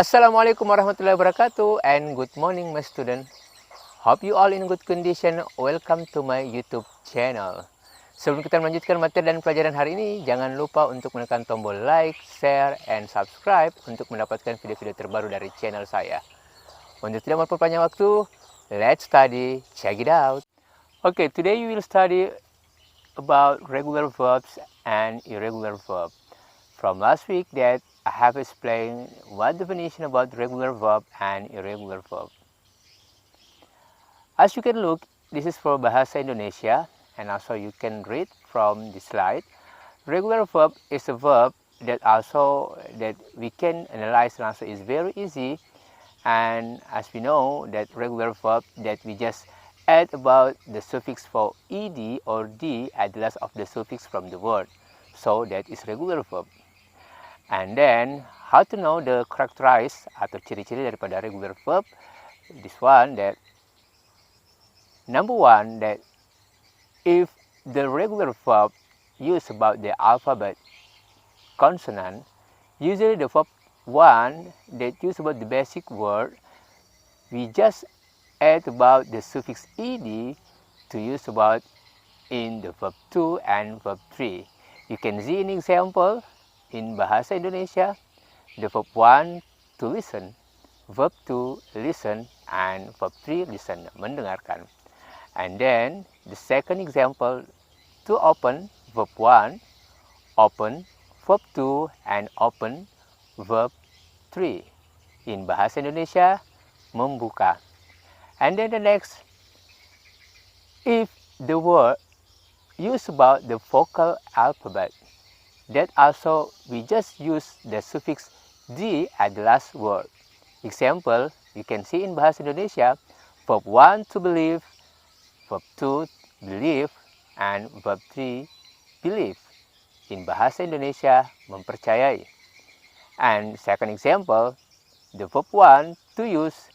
Assalamualaikum warahmatullahi wabarakatuh and good morning my student. Hope you all in good condition. Welcome to my YouTube channel. Sebelum kita melanjutkan materi dan pelajaran hari ini, jangan lupa untuk menekan tombol like, share, and subscribe untuk mendapatkan video-video terbaru dari channel saya. Untuk tidak memperpanjang waktu, let's study. Check it out. Okay, today we will study about regular verbs and irregular verb. From last week that I have explained what definition about regular verb and irregular verb. As you can look, this is for Bahasa Indonesia, and also you can read from the slide. Regular verb is a verb that we can analyze and also is very easy. And as we know that regular verb that we just add about the suffix for ed or d at the last of the suffix from the word. So that is regular verb. And then how to know the characterize atau ciri-ciri daripada regular verb? This one that number one that if the regular verb use about the alphabet consonant, usually the verb one that use about the basic word, we just add about the suffix ed to use about in the verb 2 and verb 3. You can see an example in Bahasa Indonesia, the verb 1 to listen, verb 2 listen, and verb 3 listen, mendengarkan. And then the second example, to open, verb 1, open, verb 2, and open, verb 3. In Bahasa Indonesia, membuka. And then the next, if the word use about the vocal alphabet, that also we just use the suffix d at the last word. Example, you can see in Bahasa Indonesia, verb 1 to believe, verb 2 believe, and verb 3 believe. In Bahasa Indonesia, mempercayai. And second example, the verb 1 to use,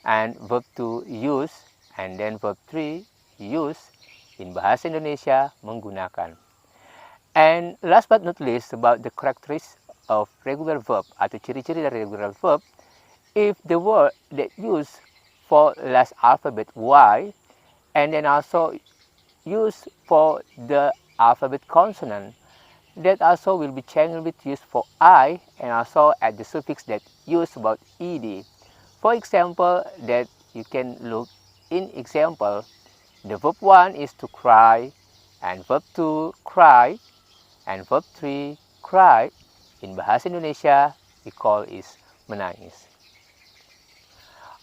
and verb 2 use, and then verb 3 use. In Bahasa Indonesia, menggunakan. And last but not least, about the characteristics of regular verb atau ciri-ciri dari regular verb, if the word that used for last alphabet Y and then also used for the alphabet consonant, that also will be changed with used for I and also at the suffix that used about ed. For example, that you can look in example, the verb 1 is to cry, and verb 2 cry, and verb 3 cry. In Bahasa Indonesia we call is menangis.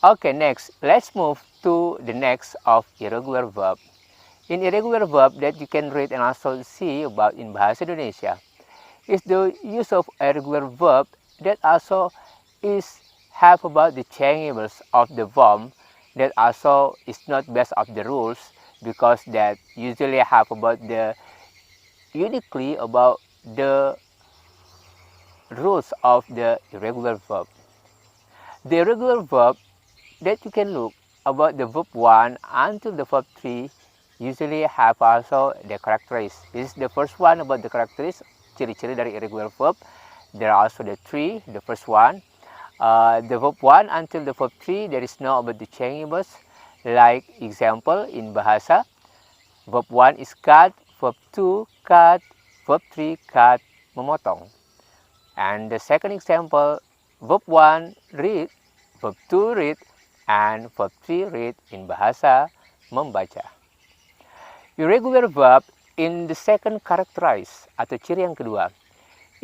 Okay, next let's move to the next of irregular verb. In irregular verb that you can read and also see about in Bahasa Indonesia is the use of irregular verb that also is have about the changeables of the verb that also is not based of the rules, because that usually have about the uniquely about the rules of the irregular verb. The irregular verb that you can look about the verb 1 until the verb 3 usually have also the characteristics. This is the first one about the characteristics, ciri-ciri dari irregular verb. There are also the three, the first one. The verb 1 until the verb 3, there is no about the changeables. Like example in Bahasa, verb 1 is cut, verb 2 cut, verb 3 cut, memotong. And the second example, verb 1 read, verb 2 read, and verb 3 read. In Bahasa, membaca. Irregular verb in the second characterize atau ciri yang kedua,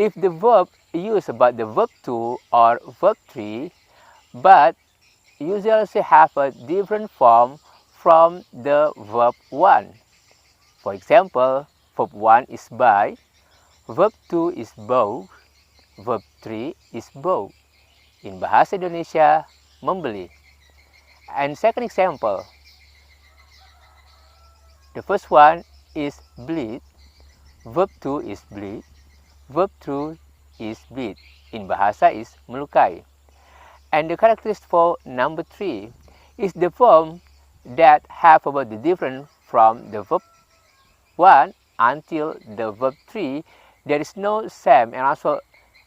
if the verb use about the verb 2 or verb 3 but usually have a different form from the verb 1. For example, verb 1 is buy, verb 2 is bow, verb 3 is bow. In Bahasa Indonesia, membeli. And second example, the first one is bleed, verb 2 is bleed, verb 2 is bleed. In Bahasa is melukai. And the characteristic for number 3 is the form that have about the different from the verb 1 until the verb 3, there is no same and also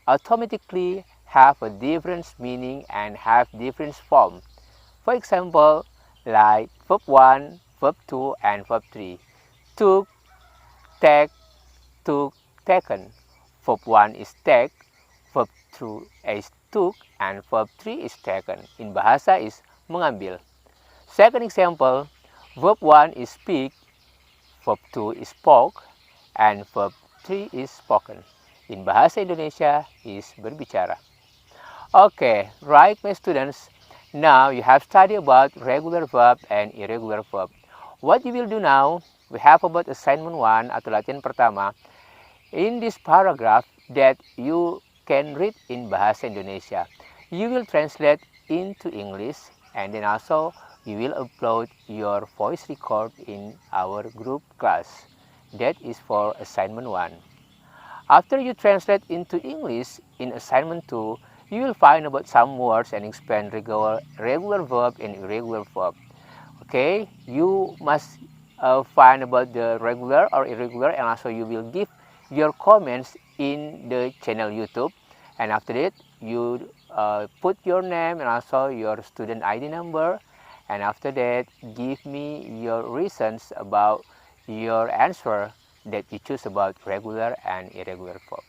automatically have a different meaning and have different form. For example, like verb 1, verb 2, and verb 3. Took, take, took, taken. Verb 1 is take, verb 2 is took, and verb 3 is taken. In bahasa is mengambil. Second example, verb 1 is speak, verb 2 is spoke, and verb 3 is spoken. In bahasa Indonesia is berbicara. Okay, right my students, now you have studied about regular verb and irregular verb. What you will do now, we have about assignment 1 atau latihan pertama. In this paragraph that you can read in bahasa Indonesia, you will translate into English and then also you will upload your voice record in our group class. That is for assignment 1. After you translate into English in assignment 2, you will find about some words and explain regular verb and irregular verb. Okay, you must find about the regular or irregular, and also you will give your comments in the channel YouTube. And after that, you put your name and also your student ID number. And after that, give me your reasons about your answer that you choose about regular and irregular verb.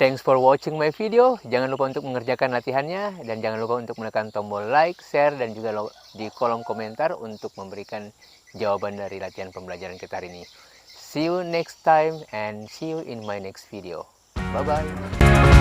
Thanks for watching my video. Jangan lupa untuk mengerjakan latihannya dan jangan lupa untuk menekan tombol like, share, dan juga di kolom komentar untuk memberikan jawaban dari latihan pembelajaran kita hari ini. See you next time and see you in my next video. Bye-bye.